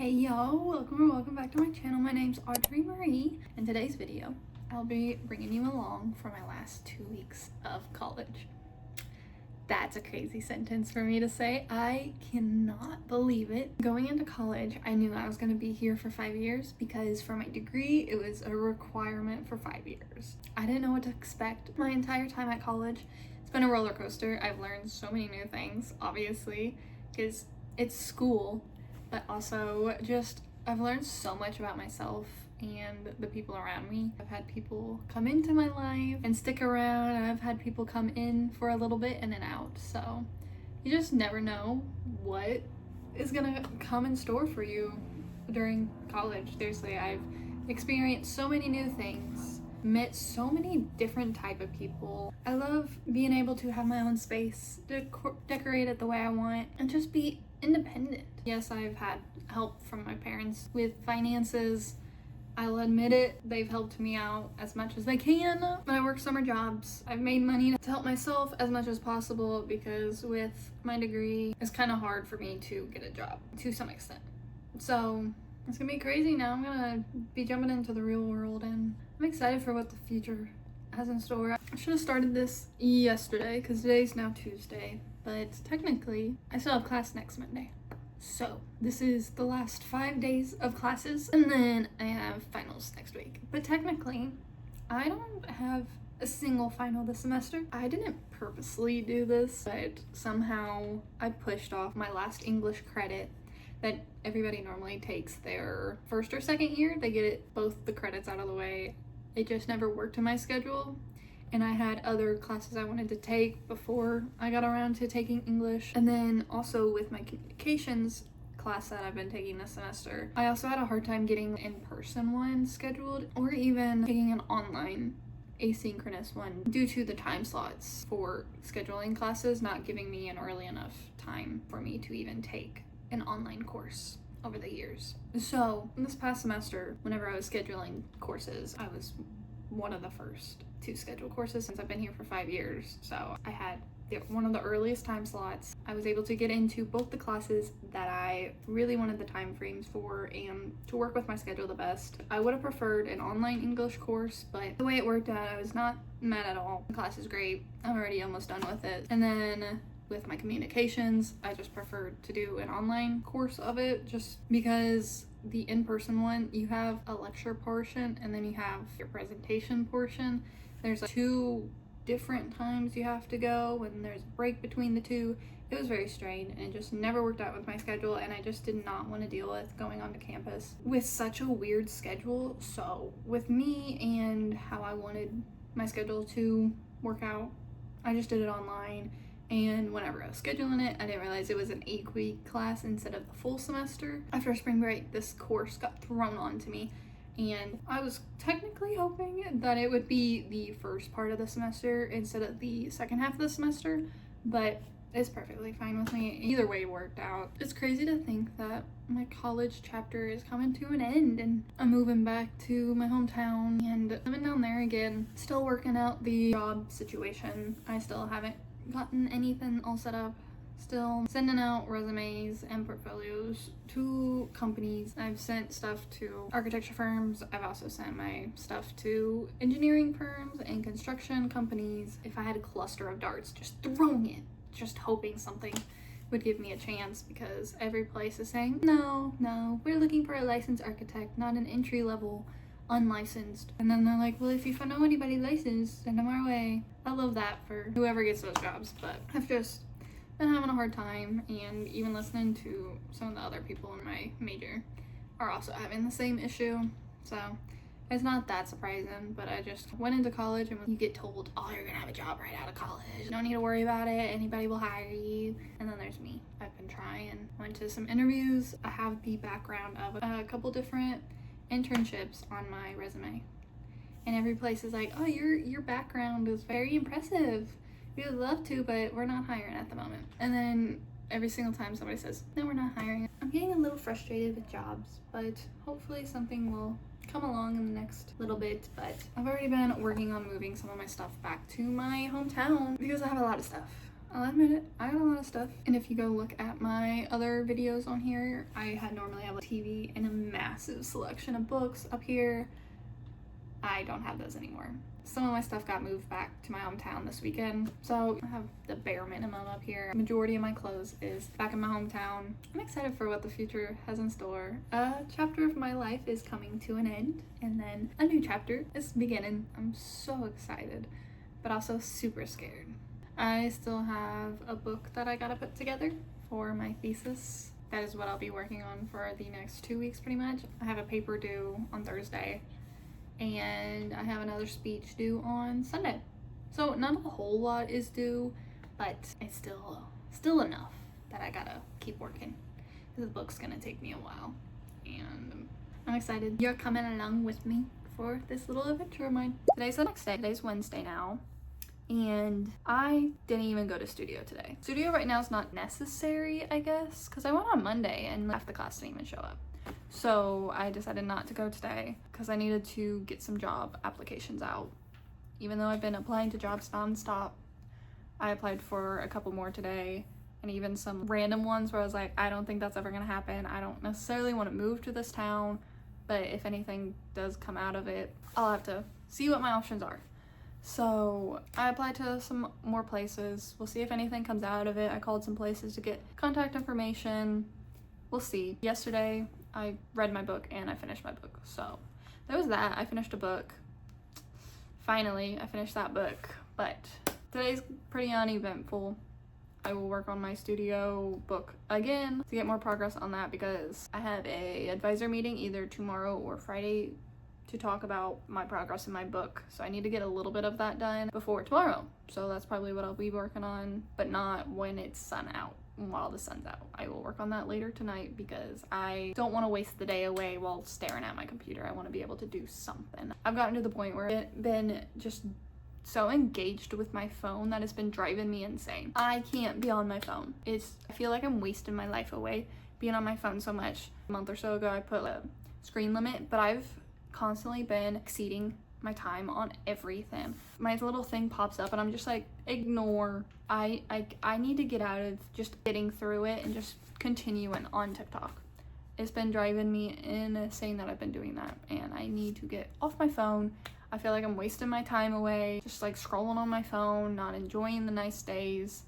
Hey y'all, welcome back to my channel. My name's Audrey Marie. In today's video, I'll be bringing you along for my last 2 weeks of college. That's a crazy sentence for me to say. I cannot believe it. Going into college, I knew I was going to be here for 5 years because for my degree, it was a requirement for 5 years. I didn't know what to expect my entire time at college. It's been a roller coaster. I've learned so many new things, obviously, because it's school. But also just I've learned so much about myself and the people around me. I've had people come into my life and stick around. I've had people come in for a little bit and then out. So you just never know what is gonna come in store for you during college. Seriously, I've experienced so many new things, met so many different type of people. I love being able to have my own space, decorate it the way I want, and just be independent. Yes, I've had help from my parents with finances. I'll admit it, they've helped me out as much as they can. But I work summer jobs. I've made money to help myself as much as possible because with my degree, it's kind of hard for me to get a job to some extent. So it's gonna be crazy now. I'm gonna be jumping into the real world and I'm excited for what the future has in store. I should have started this yesterday because today's now Tuesday, but technically I still have class next Monday. So this is the last 5 days of classes and then I have finals next week. But technically I don't have a single final this semester. I didn't purposely do this, but somehow I pushed off my last English credit that everybody normally takes their first or second year. They get both the credits out of the way. It just never worked in my schedule. And I had other classes I wanted to take before I got around to taking English. And then also with my communications class that I've been taking this semester, I also had a hard time getting an in-person one scheduled or even taking an online asynchronous one due to the time slots for scheduling classes not giving me an early enough time for me to even take an online course over the years. So this past semester, whenever I was scheduling courses, I was one of the first to schedule courses since I've been here for 5 years. So I had one of the earliest time slots. I was able to get into both the classes that I really wanted the time frames for and to work with my schedule the best. I would have preferred an online English course, but the way it worked out, I was not mad at all. The class is great. I'm already almost done with it. And then with my communications, I just preferred to do an online course of it just because the in-person one, you have a lecture portion and then you have your presentation portion. There's like 2 different times you have to go and there's a break between the 2. It was very strained and it just never worked out with my schedule and I just did not want to deal with going onto campus with such a weird schedule. So with me and how I wanted my schedule to work out, I just did it online. And whenever I was scheduling it, I didn't realize it was an 8-week class instead of the full semester. After spring break, this course got thrown onto me and I was technically hoping that it would be the first part of the semester instead of the second half of the semester, but it's perfectly fine with me. Either way worked out. It's crazy to think that my college chapter is coming to an end and I'm moving back to my hometown and living down there again. Still working out the job situation. I still haven't gotten anything all set up. Still sending out resumes and portfolios to companies. I've sent stuff to architecture firms. I've also sent my stuff to engineering firms and construction companies. If I had a cluster of darts, just throwing it, just hoping something would give me a chance because every place is saying, no, we're looking for a licensed architect, not an entry-level unlicensed. And then they're like, well, if you know anybody licensed, send them our way. I love that for whoever gets those jobs, but I've just been having a hard time, and even listening to some of the other people in my major are also having the same issue. So it's not that surprising, but I just went into college and you get told, oh, you're gonna have a job right out of college. You don't need to worry about it. Anybody will hire you. And then there's me. I've been trying. Went to some interviews. I have the background of a couple different internships on my resume. And every place is like, oh, your background is very impressive. We would love to, but we're not hiring at the moment. And then every single time somebody says, no, we're not hiring. I'm getting a little frustrated with jobs, but hopefully something will come along in the next little bit. But I've already been working on moving some of my stuff back to my hometown because I have a lot of stuff. I'll admit it, I got a lot of stuff. And if you go look at my other videos on here, I had normally have a TV and a massive selection of books up here. I don't have those anymore. Some of my stuff got moved back to my hometown this weekend, so I have the bare minimum up here. Majority of my clothes is back in my hometown. I'm excited for what the future has in store. A chapter of my life is coming to an end, and then a new chapter is beginning. I'm so excited, but also super scared. I still have a book that I gotta put together for my thesis. That is what I'll be working on for the next 2 weeks pretty much. I have a paper due on Thursday, and I have another speech due on Sunday. So not a whole lot is due, but it's still enough that I gotta keep working. This book's gonna take me a while, and I'm excited. You're coming along with me for this little adventure of mine. Today's the next day. Today's Wednesday now, and I didn't even go to studio today. Studio right now is not necessary, I guess, because I went on Monday and half the class didn't even show up. So I decided not to go today because I needed to get some job applications out. Even though I've been applying to jobs nonstop, I applied for a couple more today, and even some random ones where I was like, I don't think that's ever gonna happen. I don't necessarily want to move to this town, but if anything does come out of it, I'll have to see what my options are. So I applied to some more places. We'll see if anything comes out of it. I called some places to get contact information. We'll see. Yesterday, I read my book and I finished my book. So there was that. I finished a book. Finally, I finished that book. But today's pretty uneventful. I will work on my studio book again to get more progress on that because I have a advisor meeting either tomorrow or Friday to talk about my progress in my book. So I need to get a little bit of that done before tomorrow. So that's probably what I'll be working on, but not when it's sun out. While the sun's out, I will work on that later tonight because I don't want to waste the day away while staring at my computer. I want to be able to do something. I've gotten to the point where I've been just so engaged with my phone that it's been driving me insane. I can't be on my phone. I feel like I'm wasting my life away being on my phone so much. A month or so ago I put a screen limit, but I've constantly been exceeding my time on everything. My little thing pops up and I'm just like, ignore. I need to get out of just getting through it and just continuing on TikTok. It's been driving me insane that I've been doing that, and I need to get off my phone. I feel like I'm wasting my time away, just like scrolling on my phone, not enjoying the nice days.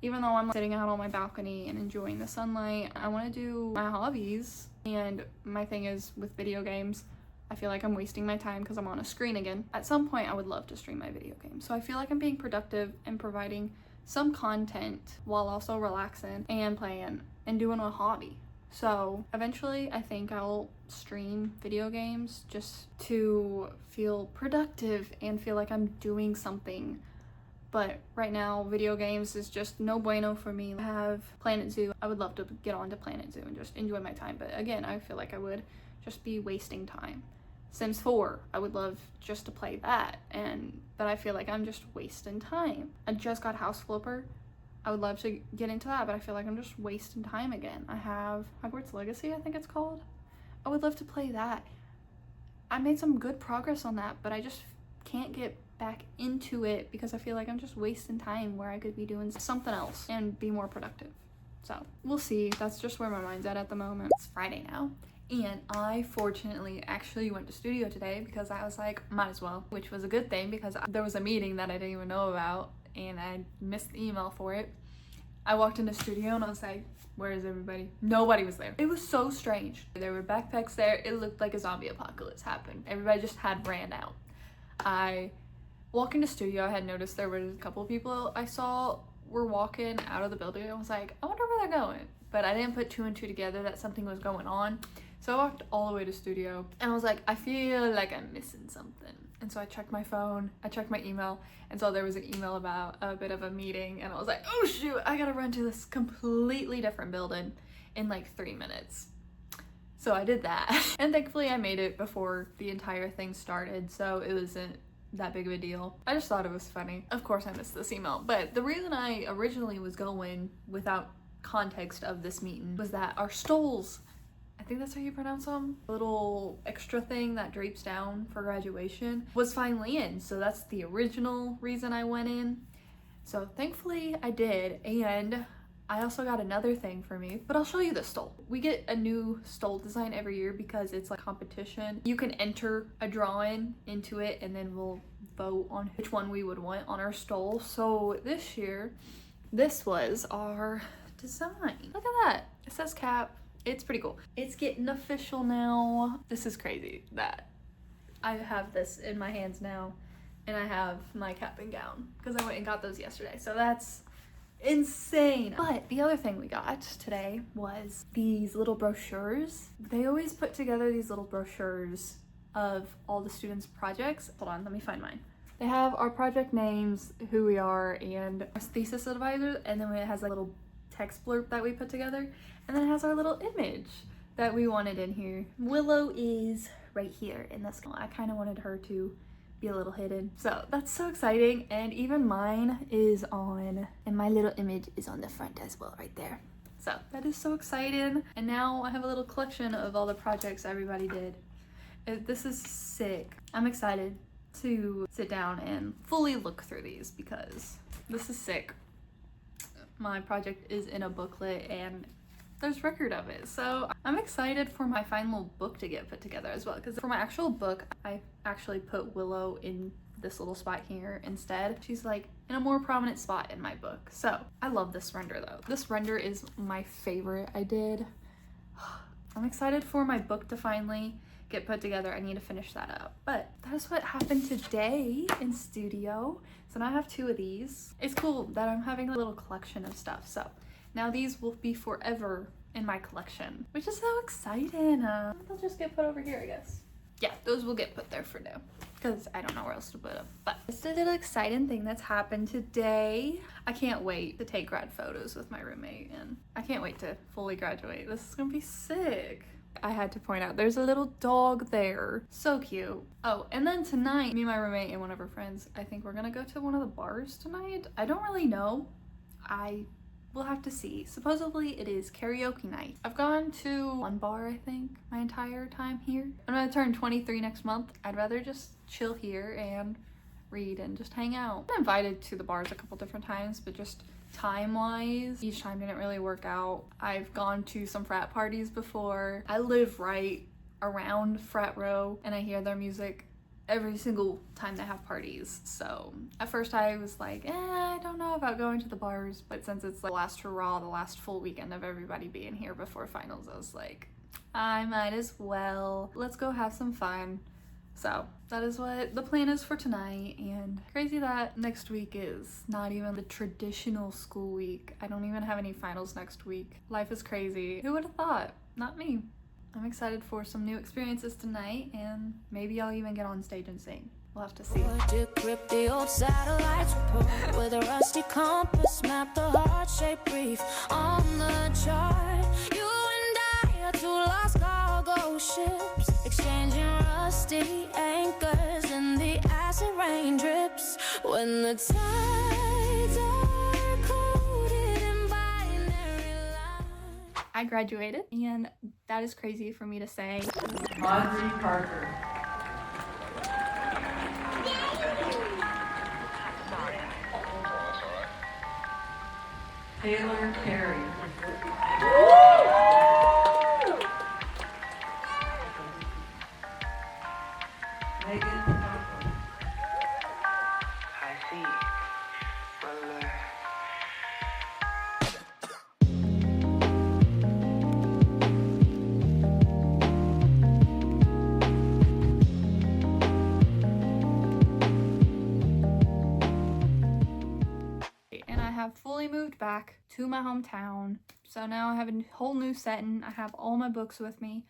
Even though I'm sitting out on my balcony and enjoying the sunlight, I want to do my hobbies. And my thing is with video games, I feel like I'm wasting my time because I'm on a screen again. At some point, I would love to stream my video games. So I feel like I'm being productive and providing some content while also relaxing and playing and doing a hobby. So eventually, I think I'll stream video games just to feel productive and feel like I'm doing something. But right now, video games is just no bueno for me. I have Planet Zoo. I would love to get on to Planet Zoo and just enjoy my time. But again, I feel like I would just be wasting time. Sims 4, I would love just to play that, but I feel like I'm just wasting time. I just got House Flipper. I would love to get into that, but I feel like I'm just wasting time again. I have Hogwarts Legacy, I think it's called. I would love to play that. I made some good progress on that, but I just can't get back into it because I feel like I'm just wasting time where I could be doing something else and be more productive. So we'll see. That's just where my mind's at the moment. It's Friday now. And I fortunately actually went to studio today because I was like, might as well, which was a good thing because there was a meeting that I didn't even know about and I missed the email for it. I walked into studio and I was like, where is everybody? Nobody was there. It was so strange. There were backpacks there. It looked like a zombie apocalypse happened. Everybody just had ran out. I walked into studio. I had noticed there were a couple of people I saw were walking out of the building. I was like, I wonder where they're going. But I didn't put two and two together that something was going on. So I walked all the way to studio and I was like, I feel like I'm missing something. And so I checked my phone, I checked my email, and so there was an email about a bit of a meeting and I was like, oh shoot, I gotta run to this completely different building in like 3 minutes. So I did that. And thankfully I made it before the entire thing started, so it wasn't that big of a deal. I just thought it was funny. Of course I missed this email, but the reason I originally was going without context of this meeting was that our stoles, I think that's how you pronounce them, a little extra thing that drapes down for graduation, was finally in. So that's the original reason I went in. So thankfully I did, and I also got another thing for me, but I'll show you the stole. We get a new stole design every year because it's like competition. You can enter a drawing into it and then we'll vote on which one we would want on our stole. So this year, this was our design. Look at that. It says cap. It's pretty cool. It's getting official now. This is crazy that I have this in my hands now and I have my cap and gown because I went and got those yesterday. So that's insane. But the other thing we got today was these little brochures. They always put together these little brochures of all the students' projects. Hold on, let me find mine. They have our project names, who we are, and our thesis advisors, and then it has a little text blurb that we put together, and then it has our little image that we wanted in here. Willow is right here in this one. I kind of wanted her to be a little hidden. So that's so exciting, and even mine is on, and my little image is on the front as well right there. So that is so exciting, and now I have a little collection of all the projects everybody did. This is sick. I'm excited to sit down and fully look through these because this is sick. My project is in a booklet and there's record of it, so I'm excited for my final book to get put together as well, because for my actual book I actually put Willow in this little spot here instead. She's like in a more prominent spot in my book. So I love this render though. This render is my favorite I did. I'm excited for my book to finally get put together. I need to finish that up. But that is what happened today in studio. So now I have 2 of these. It's cool that I'm having a little collection of stuff. So now these will be forever in my collection, which is so exciting. They'll just get put over here, I guess. Yeah, those will get put there for now because I don't know where else to put them. But it's a little exciting thing that's happened today. I can't wait to take grad photos with my roommate, and I can't wait to fully graduate. This is gonna be sick. I had to point out there's a little dog there. So cute. Oh, and then tonight, me and my roommate and one of her friends, I think we're gonna go to one of the bars tonight. I don't really know. We'll have to see. Supposedly it is karaoke night. I've gone to one bar, I think, my entire time here. I'm gonna turn 23 next month. I'd rather just chill here and read and just hang out. I've been invited to the bars a couple different times, but just time-wise, each time didn't really work out. I've gone to some frat parties before. I live right around Frat Row and I hear their music every single time they have parties. So at first I was like, I don't know about going to the bars, but since it's the last hurrah, the last full weekend of everybody being here before finals, I was like, I might as well. Let's go have some fun. So that is what the plan is for tonight, and crazy that next week is not even the traditional school week. I don't even have any finals next week. Life is crazy. Who would have thought? Not me. I'm excited for some new experiences tonight, and maybe I'll even get on stage and sing. We'll have to see. Decrypt the old satellites report with a rusty compass, map the heart-shaped reef on the chart. You and I are 2 lost cargo ships, exchanging rusty anchors in the acid rain drips. When the tides are coded in binary lines. I graduated, and that is crazy for me to say. Audrey Parker. Taylor Carey. Megan Parker. I see. Well, and I have fully moved back to my hometown. So now I have a whole new setting. I have all my books with me,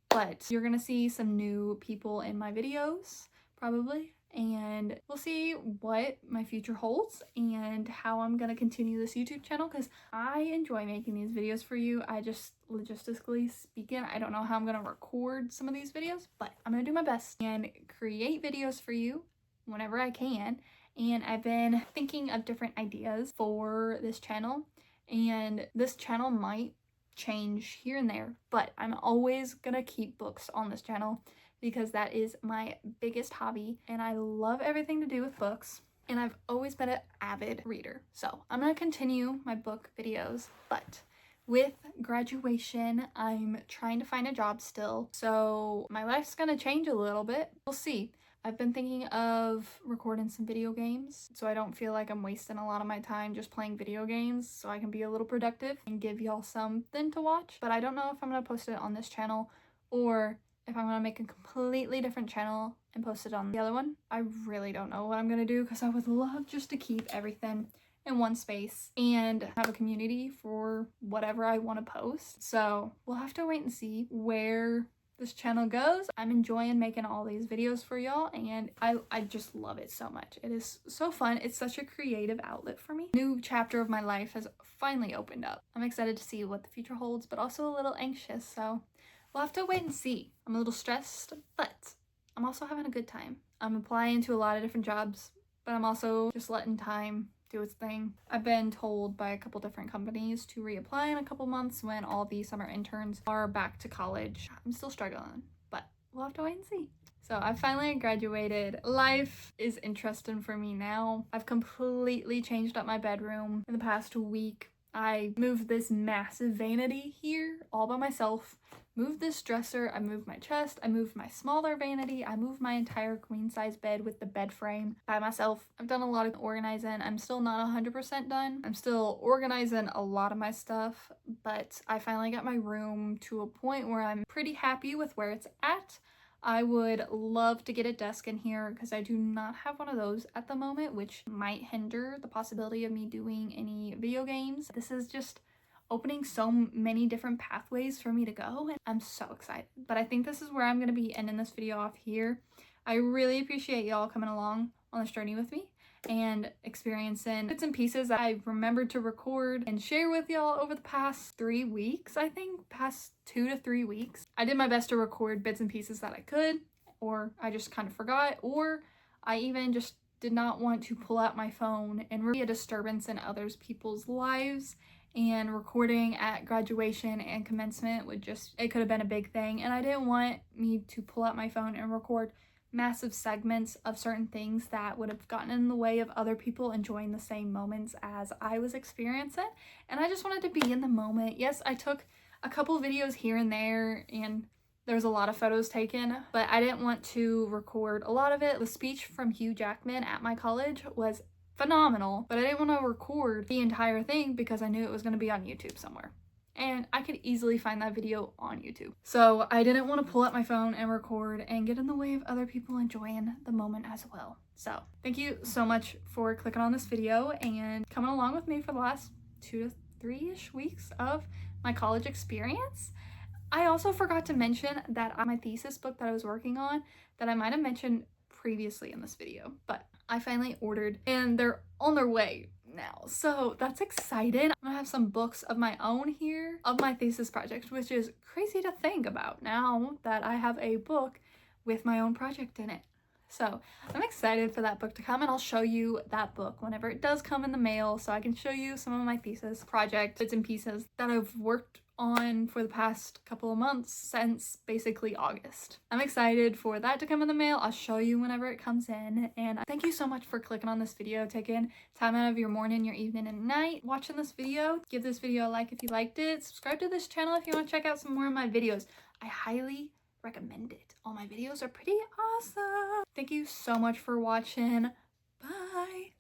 but you're gonna see some new people in my videos probably, and we'll see what my future holds and how I'm gonna continue this YouTube channel, because I enjoy making these videos for you. I just, logistically speaking, I don't know how I'm gonna record some of these videos, but I'm gonna do my best and create videos for you whenever I can. And I've been thinking of different ideas for this channel, and this channel might change here and there, but I'm always gonna keep books on this channel because that is my biggest hobby and I love everything to do with books. and I've always been an avid reader. So I'm gonna continue my book videos, but with graduation, I'm trying to find a job still. So my life's gonna change a little bit. We'll see. I've been thinking of recording some video games so I don't feel like I'm wasting a lot of my time just playing video games, so I can be a little productive and give y'all something to watch. But I don't know if I'm gonna post it on this channel or if I'm gonna make a completely different channel and post it on the other one. I really don't know what I'm gonna do because I would love just to keep everything in one space and have a community for whatever I want to post. So we'll have to wait and see where this channel goes. I'm enjoying making all these videos for y'all, and I just love it so much. It is so fun. It's such a creative outlet for me. New chapter of my life has finally opened up. I'm excited to see what the future holds, but also a little anxious, so we'll have to wait and see. I'm a little stressed, but I'm also having a good time. I'm applying to a lot of different jobs, but I'm also just letting time do its thing. I've been told by a couple different companies to reapply in a couple months when all the summer interns are back to college. I'm still struggling, but we'll have to wait and see. So I finally graduated. Life is interesting for me now. I've completely changed up my bedroom in the past week. I moved this massive vanity here all by myself, moved this dresser, I moved my chest, I moved my smaller vanity, I moved my entire queen size bed with the bed frame by myself. I've done a lot of organizing. I'm still not 100% done. I'm still organizing a lot of my stuff, but I finally got my room to a point where I'm pretty happy with where it's at. I would love to get a desk in here because I do not have one of those at the moment, which might hinder the possibility of me doing any video games. This is just opening so many different pathways for me to go, and I'm so excited. But I think this is where I'm going to be ending this video off here. I really appreciate y'all coming along on this journey with me and experiencing bits and pieces that I remembered to record and share with y'all over the past 3 weeks. I think past 2 to 3 weeks. I did my best to record bits and pieces that I could, or I just kind of forgot, or I even just did not want to pull out my phone and be a disturbance in others people's lives. And recording at graduation and commencement it could have been a big thing, and I didn't want me to pull out my phone and record massive segments of certain things that would have gotten in the way of other people enjoying the same moments as I was experiencing. And I just wanted to be in the moment. Yes, I took a couple videos here and there, and there was a lot of photos taken, but I didn't want to record a lot of it. The speech from Hugh Jackman at my college was phenomenal, but I didn't want to record the entire thing because I knew it was going to be on YouTube somewhere, and I could easily find that video on YouTube. So I didn't want to pull out my phone and record and get in the way of other people enjoying the moment as well. So thank you so much for clicking on this video and coming along with me for the last 2 to 3-ish weeks of my college experience. I also forgot to mention that my thesis book that I was working on, that I might have mentioned previously in this video, but I finally ordered and they're on their way now. So that's exciting. I'm gonna have some books of my own here of my thesis project, which is crazy to think about now that I have a book with my own project in it. So I'm excited for that book to come, and I'll show you that book whenever it does come in the mail, so I can show you some of my thesis project bits and pieces that I've worked on for the past couple of months since basically August. I'm excited for that to come in the mail. I'll show you whenever it comes in, and thank you so much for clicking on this video, taking time out of your morning, your evening, and night watching this video. Give this video a like if you liked it. Subscribe to this channel if you want to check out some more of my videos. I highly recommend it. All my videos are pretty awesome. Thank you so much for watching. Bye.